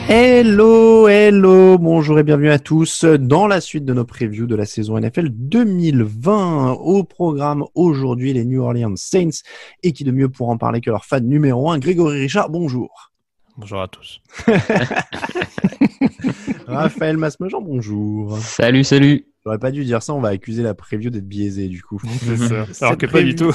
Hello, bonjour et bienvenue à tous dans la suite de nos previews de la saison NFL 2020. Au programme aujourd'hui, les New Orleans Saints, et qui de mieux pour en parler que leur fan numéro 1, Grégory Richard, bonjour. Bonjour à tous. Raphaël Masmejean, bonjour. Salut. J'aurais pas dû dire ça, on va accuser la preview d'être biaisée du coup. C'est ça. Alors que pas du tout.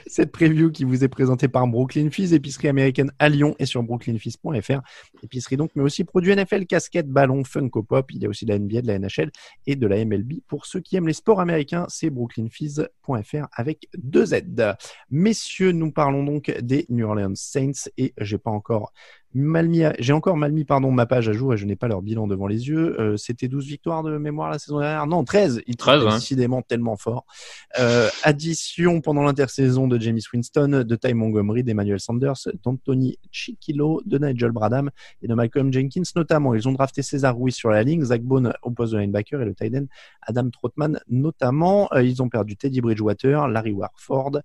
Cette preview qui vous est présentée par Brooklyn Fizz, épicerie américaine à Lyon et sur brooklynfizz.fr. Épicerie donc, mais aussi produits NFL, casquettes, ballons, Funko Pop. Il y a aussi de la NBA, de la NHL et de la MLB. Pour ceux qui aiment les sports américains, c'est brooklynfizz.fr avec 2 Z. Messieurs, nous parlons donc des New Orleans Saints et j'ai encore mal mis ma page à jour et je n'ai pas leur bilan devant les yeux. C'était 12 victoires de mémoire la saison dernière. Non, 13. Ils étaient décidément tellement forts. Addition pendant l'intersaison de Jameis Winston, de Ty Montgomery, d'Emmanuel Sanders, d'Anthony Chiquilo, de Nigel Bradham et de Malcolm Jenkins notamment. Ils ont drafté César Ruiz sur la ligne, Zach Bone au poste de linebacker et le tight end Adam Troutman notamment. Ils ont perdu Teddy Bridgewater, Larry Warford,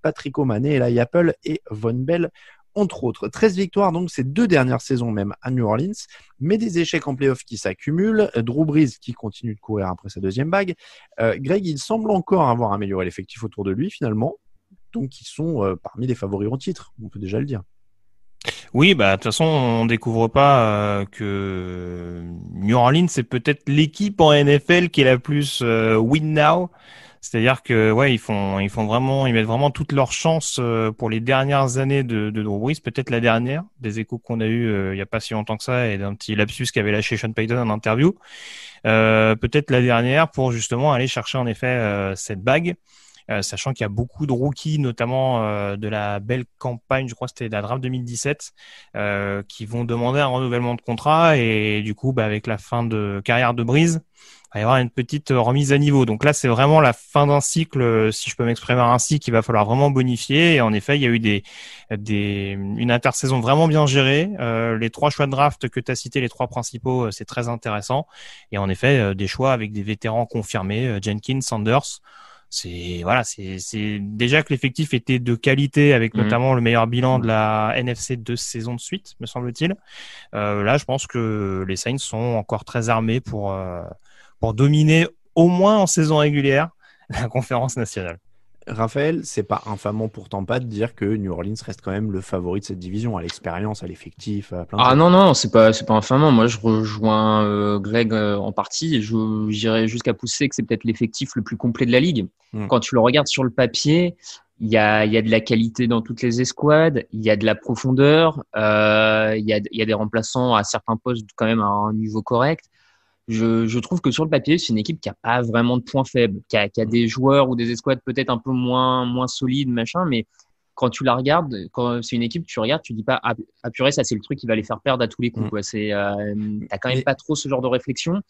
Patrick O'Malley, Eli Apple et Von Bell, entre autres. 13 victoires donc ces 2 dernières saisons même à New Orleans, mais des échecs en play-off qui s'accumulent. Drew Brees qui continue de courir après sa 2e bague. Greg, il semble encore avoir amélioré l'effectif autour de lui finalement, donc ils sont parmi les favoris au titre, on peut déjà le dire. Oui, de toute façon, on découvre pas que New Orleans c'est peut-être l'équipe en NFL qui est la plus win now. C'est-à-dire que ils mettent vraiment toutes leurs chances pour les dernières années de Drew Brees, peut-être la dernière, des échos qu'on a eu il y a pas si longtemps que ça et d'un petit lapsus qu'avait lâché Sean Payton en interview. Peut-être la dernière pour justement aller chercher en effet cette bague. Sachant qu'il y a beaucoup de rookies, notamment de la belle campagne, je crois que c'était de la draft 2017, qui vont demander un renouvellement de contrat et du coup, avec la fin de carrière de Brees, il va y avoir une petite remise à niveau. Donc là, c'est vraiment la fin d'un cycle, si je peux m'exprimer ainsi, qu'il va falloir vraiment bonifier. Et en effet, il y a eu une intersaison vraiment bien gérée. Les 3 choix de draft que tu as cités, les 3 principaux, c'est très intéressant. Et en effet, des choix avec des vétérans confirmés, Jenkins, Sanders. C'est déjà que l'effectif était de qualité avec notamment le meilleur bilan de la NFC 2 saisons de suite, me semble-t-il. Là, je pense que les Saints sont encore très armés pour dominer au moins en saison régulière la conférence nationale. Raphaël, c'est pas infamant pourtant pas de dire que New Orleans reste quand même le favori de cette division, à l'expérience, à l'effectif, à plein de choses. Non, c'est pas infamant. Moi, je rejoins Greg en partie et j'irais jusqu'à pousser que c'est peut-être l'effectif le plus complet de la ligue. Quand tu le regardes sur le papier, il y a de la qualité dans toutes les escouades, il y a de la profondeur, il y a des remplaçants à certains postes quand même à un niveau correct. Je trouve que sur le papier, c'est une équipe qui a pas vraiment de points faibles, qui a des joueurs ou des escouades peut-être un peu moins solides, machin, mais quand tu la regardes, quand c'est une équipe, tu regardes, tu dis pas purée, ça c'est le truc qui va les faire perdre à tous les coups, quoi. T'as quand même pas trop ce genre de réflexion.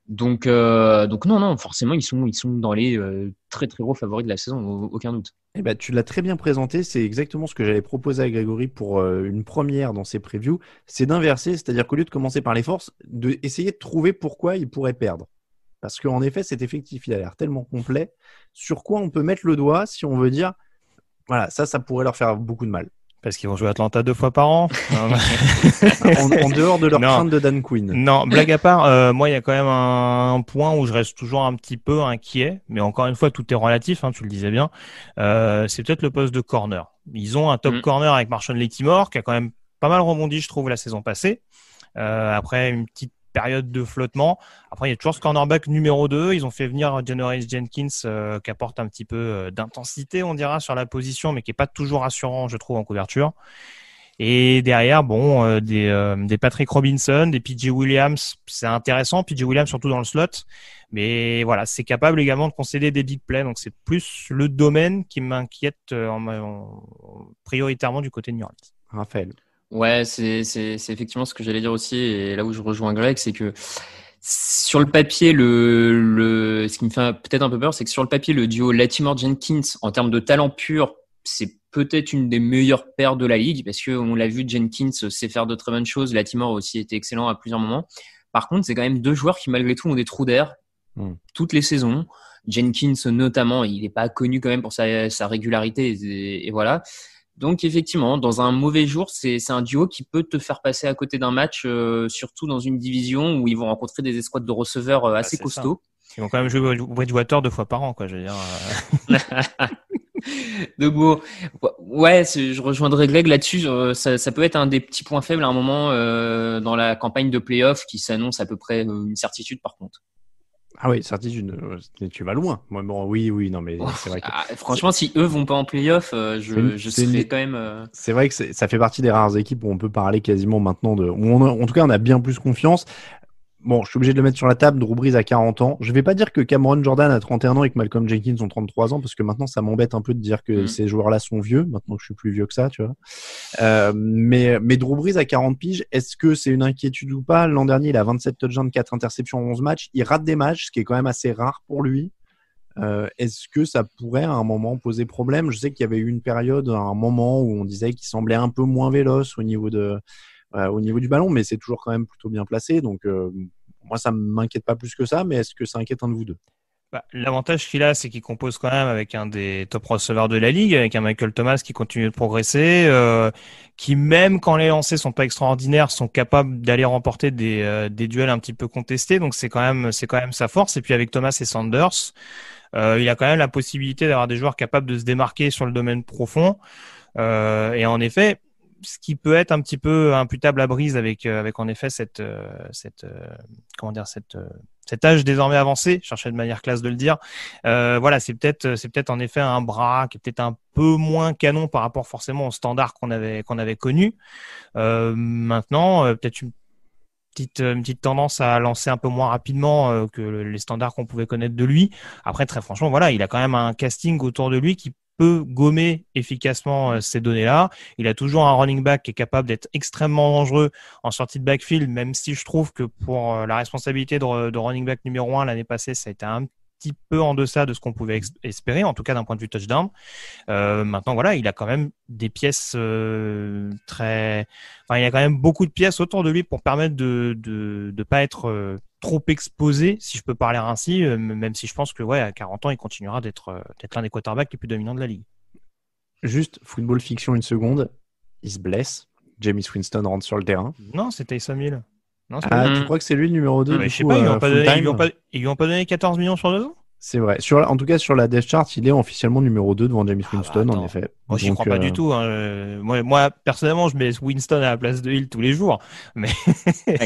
Donc non, forcément ils sont dans les très très gros favoris de la saison, aucun doute. Tu l'as très bien présenté, c'est exactement ce que j'allais proposer à Grégory pour une première dans ses previews, c'est d'inverser, c'est-à-dire qu'au lieu de commencer par les forces, d'essayer de trouver pourquoi ils pourraient perdre. Parce qu'en effet, cet effectif, il a l'air tellement complet, sur quoi on peut mettre le doigt si on veut dire, voilà, ça pourrait leur faire beaucoup de mal. Parce qu'ils vont jouer Atlanta 2 fois par an. en dehors de leur crainte de Dan Quinn. Non, blague à part, moi, il y a quand même un point où je reste toujours un petit peu inquiet. Mais encore une fois, tout est relatif, tu le disais bien. C'est peut-être le poste de corner. Ils ont un top corner avec Marshawn Lattimore, qui a quand même pas mal rebondi, je trouve, la saison passée. Après une petite période de flottement. Après, il y a toujours ce cornerback numéro 2. Ils ont fait venir Janoris Jenkins qui apporte un petit peu d'intensité, on dira, sur la position, mais qui est pas toujours rassurant, je trouve, en couverture. Et derrière, des Patrick Robinson, des PJ Williams, c'est intéressant. PJ Williams surtout dans le slot, mais voilà, c'est capable également de concéder des big plays. Donc c'est plus le domaine qui m'inquiète prioritairement du côté de New Orleans. Raphaël. Ouais, c'est effectivement ce que j'allais dire aussi, et là où je rejoins Greg, c'est que sur le papier, ce qui me fait peut-être un peu peur, c'est que sur le papier, le duo Lattimore-Jenkins, en termes de talent pur, c'est peut-être une des meilleures paires de la ligue, parce qu'on l'a vu, Jenkins sait faire de très bonnes choses, Lattimore aussi était excellent à plusieurs moments. Par contre, c'est quand même deux joueurs qui malgré tout ont des trous d'air, toutes les saisons. Jenkins notamment, il n'est pas connu quand même pour sa régularité et voilà. Donc effectivement, dans un mauvais jour, c'est un duo qui peut te faire passer à côté d'un match, surtout dans une division où ils vont rencontrer des escouades de receveurs assez costauds. Ils vont quand même jouer Bridgewater 2 fois par an, quoi. Je veux dire. Donc bon, ouais, je rejoindrai Greg là-dessus. Ça peut être un des petits points faibles à un moment dans la campagne de playoff qui s'annonce à peu près une certitude par contre. Ah oui, certitude, tu vas loin. Moi, bon, oui, non, mais c'est vrai que... franchement, si eux vont pas en playoff, je serais quand même... C'est vrai que ça fait partie des rares équipes où on peut parler quasiment maintenant en tout cas, on a bien plus confiance. Bon, je suis obligé de le mettre sur la table. Drew Brees a 40 ans. Je vais pas dire que Cameron Jordan a 31 ans et que Malcolm Jenkins ont 33 ans parce que maintenant, ça m'embête un peu de dire que ces joueurs-là sont vieux. Maintenant que je suis plus vieux que ça, tu vois. Mais Drew Brees a 40 piges. Est-ce que c'est une inquiétude ou pas? L'an dernier, il a 27 touchdowns, 4 interceptions en 11 matchs. Il rate des matchs, ce qui est quand même assez rare pour lui. Est-ce que ça pourrait à un moment poser problème? Je sais qu'il y avait eu une période, à un moment où on disait qu'il semblait un peu moins véloce au niveau du ballon, mais c'est toujours quand même plutôt bien placé. Donc, moi, ça ne m'inquiète pas plus que ça, mais est-ce que ça inquiète un de vous deux? L'avantage qu'il a, c'est qu'il compose quand même avec un des top receveurs de la ligue, avec un Michael Thomas qui continue de progresser, qui même quand les lancers sont pas extraordinaires, sont capables d'aller remporter des duels un petit peu contestés. Donc c'est quand même sa force. Et puis avec Thomas et Sanders, il a quand même la possibilité d'avoir des joueurs capables de se démarquer sur le domaine profond. Et en effet, ce qui peut être un petit peu imputable à Brees avec en effet cet âge désormais avancé, je cherchais de manière classe de le dire. Voilà, c'est peut-être en effet un bras qui est peut-être un peu moins canon par rapport forcément au standard qu'on avait connu. Maintenant, peut-être une petite tendance à lancer un peu moins rapidement que les standards qu'on pouvait connaître de lui. Après, très franchement, voilà, il a quand même un casting autour de lui qui peut gommer efficacement ces données-là. Il a toujours un running back qui est capable d'être extrêmement dangereux en sortie de backfield, même si je trouve que pour la responsabilité de running back numéro 1 l'année passée, ça a été un petit peu en deçà de ce qu'on pouvait espérer, en tout cas d'un point de vue touchdown. Maintenant, voilà, il a quand même des pièces il a quand même beaucoup de pièces autour de lui pour permettre de pas être trop exposé, si je peux parler ainsi, même si je pense que à 40 ans, il continuera d'être l'un des quarterbacks les plus dominants de la ligue. Juste, football fiction une seconde, il se blesse, Jameis Winston rentre sur le terrain. Non, c'est Taysom Hill. Non, tu crois que c'est lui le numéro 2 je sais pas, ils lui ont pas donné 14 millions sur 2 ans? C'est vrai. En tout cas, sur la depth chart, il est officiellement numéro 2 devant Jameis Winston, en effet. Moi, j'y crois pas du tout. Hein. Moi, personnellement, je mets Winston à la place de Hill tous les jours. Mais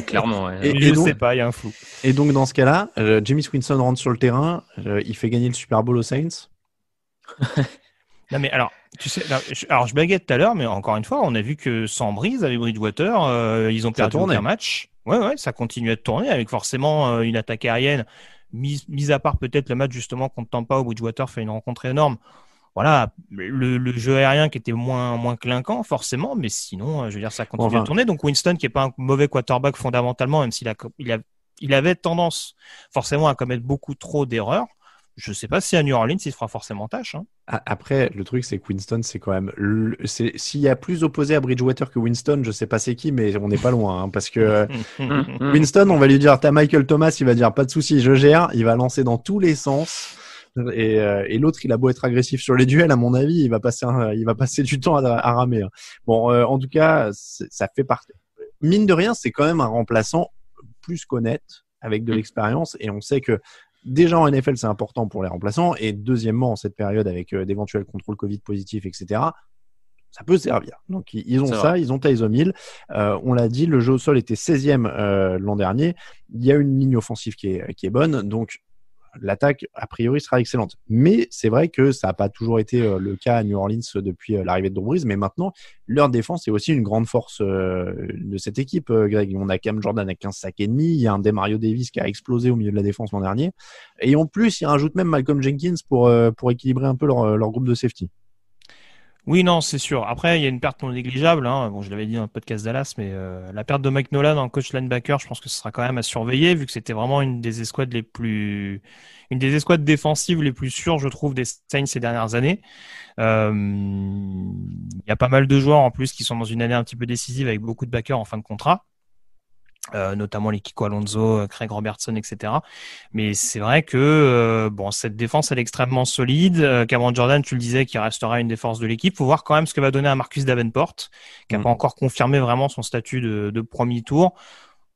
clairement. Ouais. Je sais pas, il y a un flou. Et donc, dans ce cas-là, Jameis Winston rentre sur le terrain, il fait gagner le Super Bowl aux Saints. Non, mais alors, tu sais, je blaguais tout à l'heure, mais encore une fois, on a vu que sans Brees, avec Bridgewater, ils ont perdu aucun match. Ouais, ça continue à tourner avec forcément une attaque aérienne. Mis à part peut-être le match justement contre Tampa où Bridgewater fait une rencontre énorme. Voilà, le jeu aérien qui était moins clinquant forcément, mais sinon, je veux dire, ça continue à tourner. Donc Winston qui est pas un mauvais quarterback fondamentalement, même s'il il avait tendance forcément à commettre beaucoup trop d'erreurs. Je sais pas si à New Orleans il se fera forcément tâche. Hein. Après, le truc c'est que Winston, c'est quand même s'il y a plus opposé à Bridgewater que Winston, je sais pas c'est qui, mais on n'est pas loin, hein, parce que Winston, on va lui dire, t'as Michael Thomas, il va dire pas de souci, je gère, il va lancer dans tous les sens. Et l'autre, il a beau être agressif sur les duels, à mon avis, il va passer du temps à ramer. Hein. Bon, en tout cas, ça fait partie. Mine de rien, c'est quand même un remplaçant plus qu'honnête, avec de l'expérience, et on sait que déjà en NFL, c'est important pour les remplaçants, et deuxièmement, en cette période avec d'éventuels contrôles Covid positifs, etc., ça peut servir. Donc, ils ont ça, ils ont Taysom Hill. On l'a dit, le jeu au sol était 16e l'an dernier. Il y a une ligne offensive qui est bonne, donc l'attaque, a priori, sera excellente. Mais c'est vrai que ça n'a pas toujours été le cas à New Orleans depuis l'arrivée de Drew Brees, mais maintenant, leur défense est aussi une grande force de cette équipe, Greg. On a Cam Jordan à 15 sacs et demi, il y a un Demario Davis qui a explosé au milieu de la défense l'an dernier, et en plus, ils rajoutent même Malcolm Jenkins pour équilibrer un peu leur groupe de safety. Oui, non, c'est sûr. Après, il y a une perte non négligeable. Hein. Bon, je l'avais dit dans le podcast Dallas, mais la perte de Mike Nolan en coach linebacker, je pense que ce sera quand même à surveiller, vu que c'était vraiment une des escouades défensives les plus sûres, je trouve, des Saints ces dernières années. Il y a pas mal de joueurs en plus qui sont dans une année un petit peu décisive avec beaucoup de backers en fin de contrat. notamment les Kiko Alonso, Craig Robertson, etc. Mais c'est vrai que cette défense elle est extrêmement solide. Cameron Jordan, tu le disais, qui restera une des forces de l'équipe. Faut voir quand même ce que va donner à Marcus Davenport, qui n'a pas encore confirmé vraiment son statut de premier tour.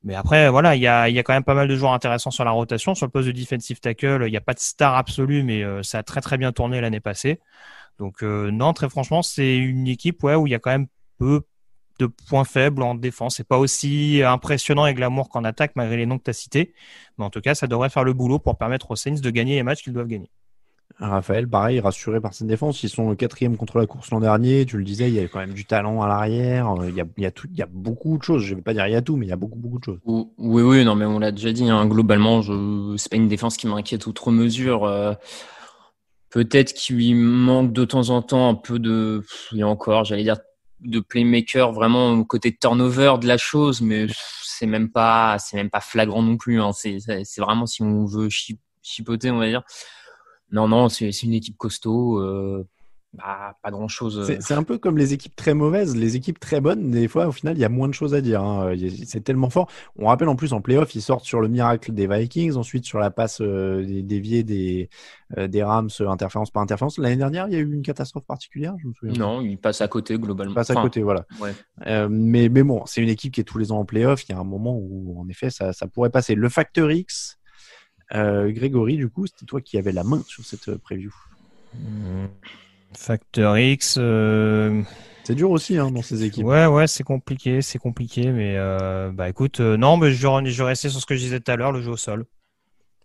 Mais après, voilà, il y a quand même pas mal de joueurs intéressants sur la rotation. Sur le poste de defensive tackle, il n'y a pas de star absolue, mais ça a très très bien tourné l'année passée. Donc non, très franchement, c'est une équipe où il y a quand même peu de points faibles en défense. C'est pas aussi impressionnant et glamour qu'en attaque, malgré les noms que tu as cités. Mais en tout cas, ça devrait faire le boulot pour permettre aux Saints de gagner les matchs qu'ils doivent gagner. Raphaël, pareil, rassuré par cette défense. Ils sont 4e contre la course l'an dernier. Tu le disais, il y a quand même du talent à l'arrière. Il y a beaucoup de choses. Je ne vais pas dire il y a tout, mais il y a beaucoup de choses. Oui, non, mais on l'a déjà dit. Hein, globalement, c'est pas une défense qui m'inquiète outre mesure. Peut-être qu'il lui manque de temps en temps un peu et encore, j'allais dire, de playmaker vraiment au côté de turnover de la chose, mais c'est même pas flagrant non plus. Hein. C'est vraiment si on veut chipoter, on va dire. Non, c'est une équipe costaud. Pas grand chose. C'est un peu comme les équipes très mauvaises, les équipes très bonnes. Des fois, au final, il y a moins de choses à dire. Hein. C'est tellement fort. On rappelle en plus en playoff, ils sortent sur le miracle des Vikings, ensuite sur la passe déviée des Rams, interférence par interférence. L'année dernière, il y a eu une catastrophe particulière, je me souviens. Non, ils passent à côté globalement. Ils passent à côté, voilà. Ouais. Mais bon, c'est une équipe qui est tous les ans en playoff. Il y a un moment où, en effet, ça pourrait passer. Le Factor X. Grégory, du coup, c'était toi qui avais la main sur cette preview. Factor X. C'est dur aussi dans ces équipes. Ouais, c'est compliqué, mais écoute, non, mais je vais rester sur ce que je disais tout à l'heure, le jeu au sol.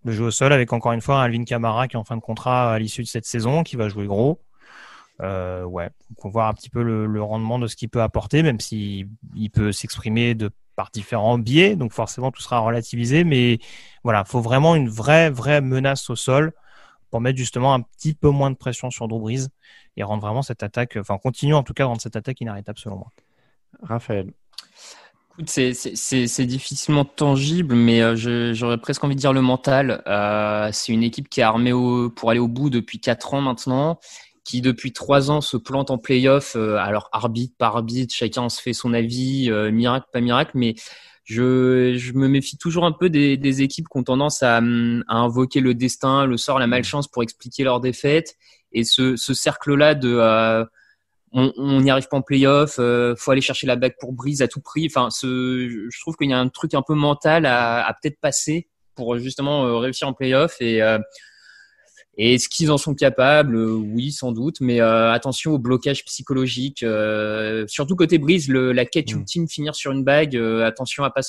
Le jeu au sol avec encore une fois Alvin Kamara qui est en fin de contrat à l'issue de cette saison, qui va jouer gros. On faut voir un petit peu le rendement de ce qu'il peut apporter, même s'il peut s'exprimer par différents biais, donc forcément tout sera relativisé, mais voilà, faut vraiment une vraie menace au sol pour mettre justement un petit peu moins de pression sur Drew Brees et rendre vraiment cette attaque, continuer en tout cas de rendre cette attaque inarrêtable selon moi. Raphaël. Écoute, c'est difficilement tangible, mais j'aurais presque envie de dire le mental. C'est une équipe qui est armée pour aller au bout depuis 4 ans maintenant, qui depuis 3 ans se plante en play-off. Alors arbitre par arbitre, chacun se fait son avis, miracle pas miracle, mais je me méfie toujours un peu des équipes qui ont tendance à invoquer le destin, le sort, la malchance pour expliquer leur défaite. Et ce cercle-là de on n'y arrive pas en play-off, faut aller chercher la bague pour Brees à tout prix. Enfin, je trouve qu'il y a un truc un peu mental à peut-être passer pour justement réussir en play-off. Et est-ce qu'ils en sont capables? Oui, sans doute, mais attention au blocage psychologique. Surtout côté Brees, la quête ultime, finir sur une bague. Attention à pas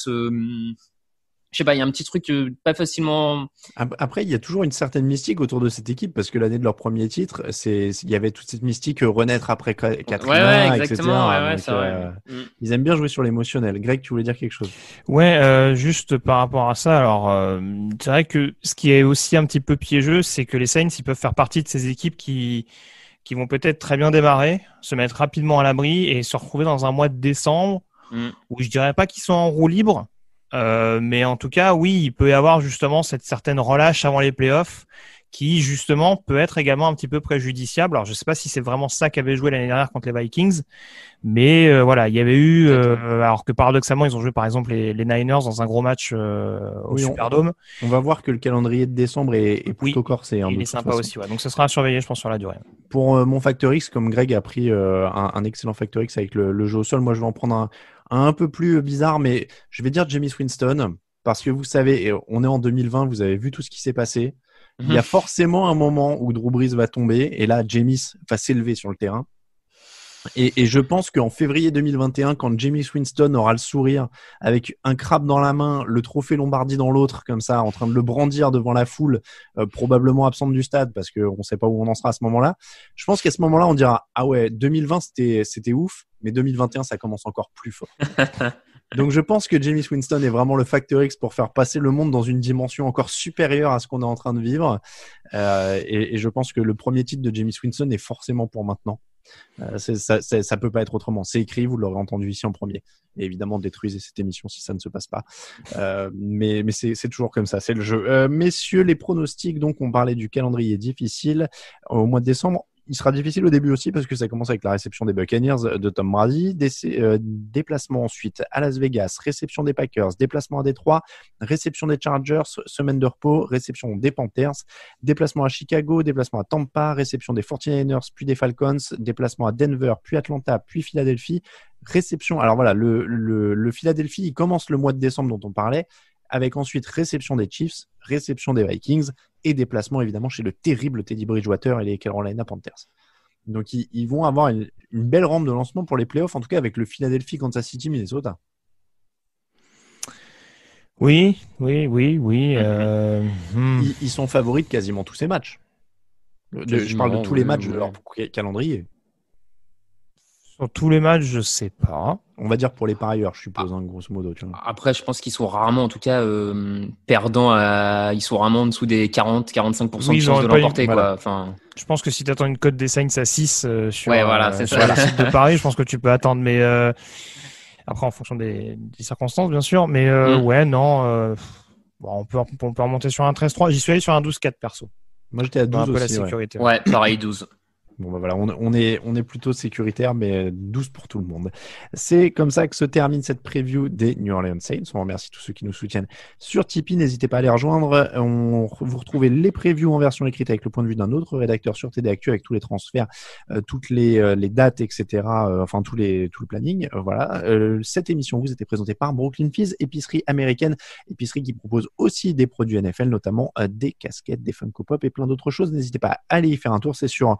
je sais pas, il y a un petit truc pas facilement. Après, il y a toujours une certaine mystique autour de cette équipe parce que l'année de leur premier titre, il y avait toute cette mystique renaître après Katrina, etc. Donc, ils aiment bien jouer sur l'émotionnel. Greg, tu voulais dire quelque chose? Ouais, juste par rapport à ça. Alors, c'est vrai que ce qui est aussi un petit peu piégeux, c'est que les Saints, ils peuvent faire partie de ces équipes qui vont peut-être très bien démarrer, se mettre rapidement à l'abri et se retrouver dans un mois de décembre où je dirais pas qu'ils sont en roue libre. Mais en tout cas, oui, il peut y avoir justement cette certaine relâche avant les playoffs qui justement peut être également un petit peu préjudiciable. Alors je sais pas si c'est vraiment ça qu'avait joué l'année dernière contre les Vikings, mais voilà, il y avait eu alors que paradoxalement ils ont joué par exemple les Niners dans un gros match au Superdome. On va voir que le calendrier de décembre est plutôt corsé. Il est sympa aussi, ouais. Donc ce sera à surveiller, je pense, sur la durée. Pour mon Factor X, comme Greg a pris un excellent Factor X avec le jeu au sol, moi je vais en prendre un peu plus bizarre, mais je vais dire Jameis Winston, parce que vous savez, on est en 2020, vous avez vu tout ce qui s'est passé. Il y a forcément un moment où Drew Brees va tomber, et là, Jameis va s'élever sur le terrain. Et je pense qu'en février 2021, quand Jameis Winston aura le sourire, avec un crabe dans la main, le trophée Lombardi dans l'autre, comme ça, en train de le brandir devant la foule, probablement absente du stade, parce qu'on ne sait pas où on en sera à ce moment-là, je pense qu'à ce moment-là, on dira « Ah ouais, 2020, c'était ouf, mais 2021, ça commence encore plus fort. » Donc je pense que Jameis Winston est vraiment le Factor X pour faire passer le monde dans une dimension encore supérieure à ce qu'on est en train de vivre. Et je pense que le premier titre de Jameis Winston est forcément pour maintenant. Ça peut pas être autrement. C'est écrit, vous l'aurez entendu ici en premier. Et évidemment, détruisez cette émission si ça ne se passe pas. Mais c'est toujours comme ça, c'est le jeu. Messieurs, les pronostics, donc on parlait du calendrier difficile au mois de décembre. il sera difficile au début aussi parce que ça commence avec la réception des Buccaneers de Tom Brady, déplacement ensuite à Las Vegas, réception des Packers, déplacement à Détroit, réception des Chargers, semaine de repos, réception des Panthers, déplacement à Chicago, déplacement à Tampa, réception des 49ers, puis des Falcons, déplacement à Denver, puis Atlanta, puis Philadelphie, réception. Alors voilà, le Philadelphie, il commence le mois de décembre dont on parlait, avec ensuite réception des Chiefs, réception des Vikings et déplacement évidemment chez le terrible Teddy Bridgewater et les Carolina Panthers. Donc ils vont avoir une belle rampe de lancement pour les playoffs, en tout cas avec le Philadelphie Kansas City Minnesota. Oui. Ils sont favoris de quasiment tous ces matchs. Je parle de tous les matchs de leur calendrier. Sur tous les matchs, je sais pas. On va dire pour les parieurs, je suppose, grosso modo. Tu vois. Après, je pense qu'ils sont rarement, en tout cas, perdants. Ils sont rarement en dessous des 40-45% de chances de l'emporter. Voilà. Enfin... Je pense que si tu attends une cote des Saints à 6 sur la site de Paris, je pense que tu peux attendre. Mais après, en fonction des circonstances, bien sûr. Mais on peut remonter sur un 13-3. J'y suis allé sur un 12-4 perso. Moi, j'étais à 12 aussi. La sécurité. Ouais, pareil, 12. Bon, voilà, on est plutôt sécuritaire, mais 12 pour tout le monde. C'est comme ça que se termine cette preview des New Orleans Saints. On remercie tous ceux qui nous soutiennent sur Tipeee. N'hésitez pas à les rejoindre. Vous retrouvez les previews en version écrite avec le point de vue d'un autre rédacteur sur TD Actu, avec tous les transferts, toutes les dates, etc. Enfin, tout le planning. Voilà. Cette émission vous était présentée par Brooklyn Fizz, épicerie américaine, épicerie qui propose aussi des produits NFL, notamment des casquettes, des Funko Pop et plein d'autres choses. N'hésitez pas à aller y faire un tour. C'est sur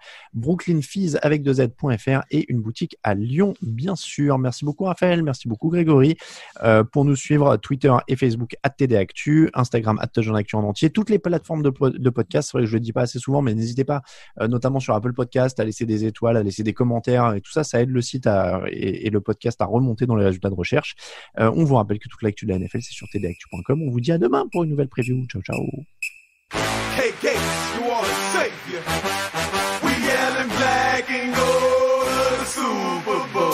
brooklynfizz avec 2z.fr et une boutique à Lyon, bien sûr. Merci beaucoup Raphaël, merci beaucoup Grégory. Pour nous suivre, Twitter et Facebook @TDActu, Instagram @TouchdownActu en entier, toutes les plateformes de podcast. C'est vrai que je le dis pas assez souvent, mais n'hésitez pas, notamment sur Apple Podcast, à laisser des étoiles, à laisser des commentaires et tout ça, ça aide le site et le podcast à remonter dans les résultats de recherche. On vous rappelle que toute l'actu de la NFL, c'est sur tdactu.com. On vous dit à demain pour une nouvelle preview. Ciao, ciao. Hey, Gates, you are a savior. Black and gold to the Super Bowl.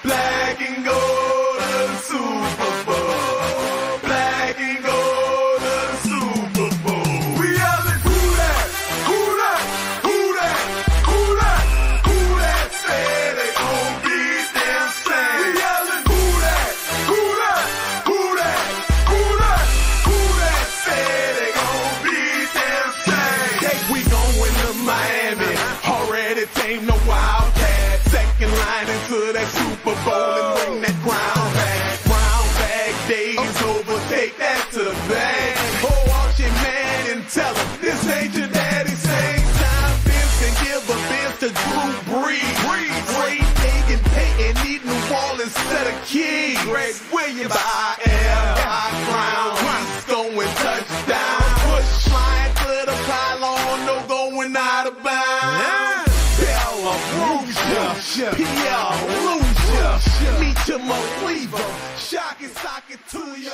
Black and gold to the Super Bowl. Black and gold to the Super Bowl. We yelling, who that? Who that? Who that? Who that? Who that said they gon' beat them Saints? We yelling, who that? Who that? Who that? Who that? Who that said they gon' beat them Saints? Hey, we going to Miami. Ain't no wildcat. Second line into that Super Bowl and bring that crown back. Brown bag days over, take that to the bank. Oh, watch your man and tell him this ain't your daddy. Same time, Vince and give a Vince to Drew Brees. Great Hagen Payton need New Orleans instead of King. Greg Williams, I am crown. He's going touchdown. Push line to the pylon, no going out of bounds. Pierre Lucia, meet your Mo Weaver, shock it to you.